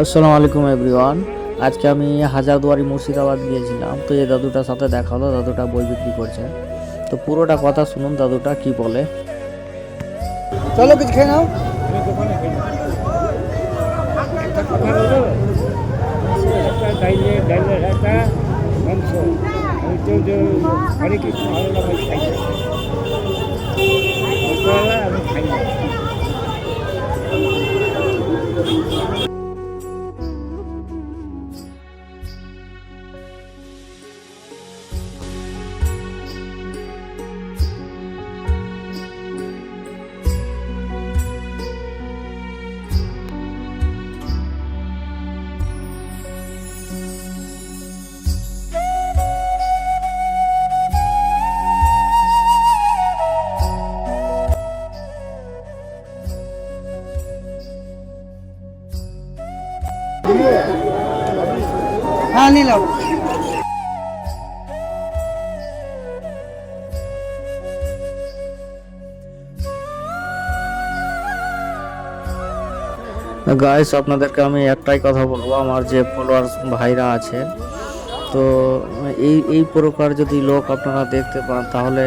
আসসালামু আলাইকুম এভরিওয়ান। আজকে আমি হাজারদুয়ারি মুর্শিদাবাদ গিয়েছিলাম। তো এই দাদুটার সাথে দেখা হলো, দাদুটা বই বিক্রি করছে। তো পুরোটা কথা শুনুন দাদুটা কি বলে। চলো কিছু খেয়ে নাও। একটা কথা হলো, একটা ডাইলের একটা মাংস আমি তো হরে কৃষ্ণ হরে রাম আমি খাই না, আমি খাই না। হ্যাঁ নিলাম। গাইস, আপনাদেরকে আমি একটাই কথা বলবো, আমার যে ফলোয়ার্স ভাইরা আছে, তো এই প্রকার যদি লোক আপনারা দেখতে পান তাহলে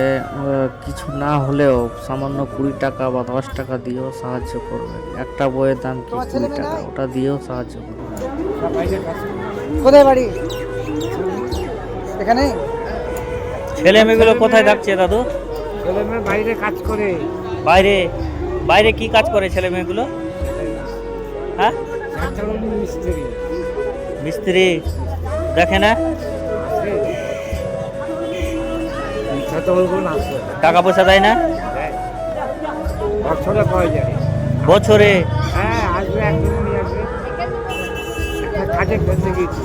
কিছু না হলেও সামান্য 20 টাকা বা 10 টাকা দিয়েও সাহায্য করবেন। একটা বইয়ের দাম কি 20 টাকা, ওটা দিয়েও সাহায্য করবেন। কোথায় বাড়ি? এখানে। ছেলে মেয়েগুলো কোথায় থাকছে দাদু? ছেলে মেয়ে বাইরে কাজ করে। বাইরে? বাইরে কি কাজ করে ছেলে মেয়েগুলো? হ্যাঁ, মিস্ত্রি। মিস্ত্রি। দেখে না? টাকা পয়সা দেয় না? বছরে পাওয়া যায়। বছরে? হ্যাঁ, আসবে একদম নিয়ে আসবে। একটা কাজে ফেলতে গেছি,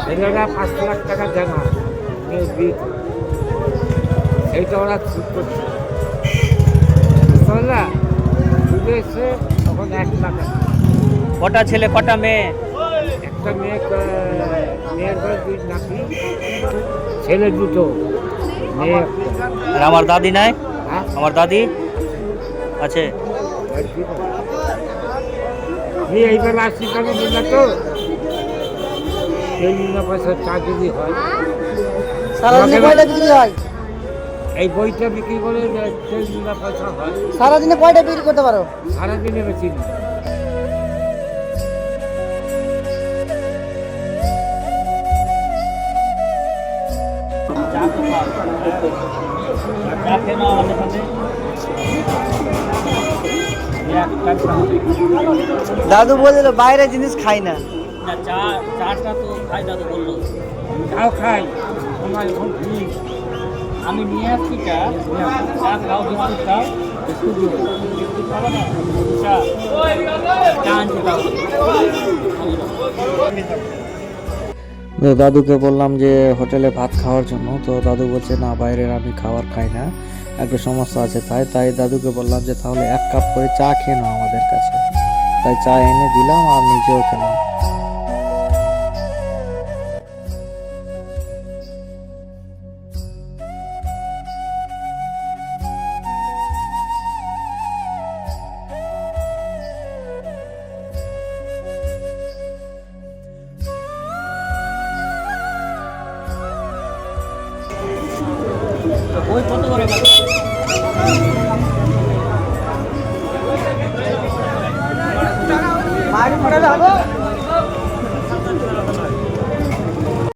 ছেলেরা 5 লাখ টাকা জানা এইটা ওরা ঠিক করছে, বুঝতে পারলা? বুঝে এসে তখন 1 লাখ। কটা ছেলে কটা মেয়ে? একটা মেয়ের ঘরে 2 নাতি, ছেলে 2, মেয়ে 1। আর আমার দাদি নাই? হ্যাঁ, আমার দাদি আছে। এইবার আসছি কেন বুঝলা তো? এই বিনা পয়সার চা যদি হয়, সারাদিনে কয়টা বিক্রি হয়? এই বইটা বিক্রি করে তেল বিনা পয়সা হয়। সারাদিনে কয়টা বিক্রি করতে পারো? সারাদিনে বেশি না। দাদু বলছিল বাইরে জিনিস খাই না। চাটা তো খাই, দাদু বললো। চাও খাই, আমার এখন ফ্রি। আমি নিয়ে আসছি চা। চা খাও, বিস্কুট খাও। বিস্কুট খাবো না? চা আনছি তাহলে। তো দাদুকে বললাম যে হোটেলে ভাত খাওয়ার জন্য, তো দাদু বলছে না, বাইরের আমি খাবার খাই না, একটা সমস্যা আছে। তাই দাদুকে বললাম যে তাহলে 1 কাপ করে চা খেয়ে নাও আমাদের কাছে। তাই চা এনে দিলাম আর নিজেও খেলাম। বই কত করে গেল? বাড়ি করে যাবো।